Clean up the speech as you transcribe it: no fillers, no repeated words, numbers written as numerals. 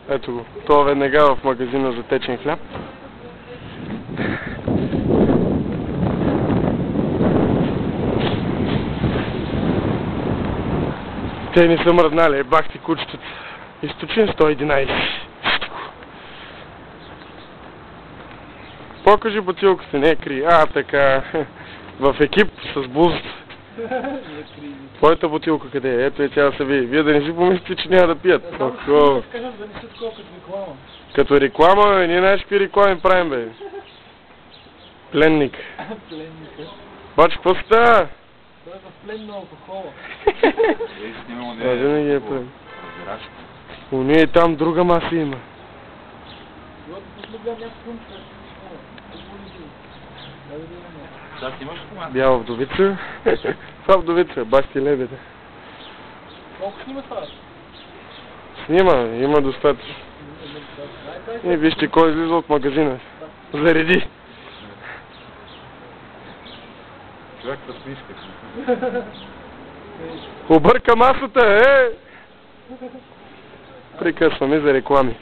Ето го. Това веднага в магазина за течен хляб. Те не са мръднали, бах ти кучетата. Източин 111. Покажи бутилката, не кри. Така. В екип с буст. Твоята бутилка къде е? Ето и тя да се види. Вие да не си помислите, че няма да пият. Като реклама, ние знаеш какви реклами правим, бе. Пленник. Бачо, какво става? Той е в плен на алкохола. Не ги е плен. Уния и там друга маса има. Бяла вдовица. Това вдовица, бащи лебеда. Колко снима това? Снима, има достатъчно. И вижте кой излиза от магазина. Зареди. Човек с мишка. Обърка масата, Прекъсваме за реклами.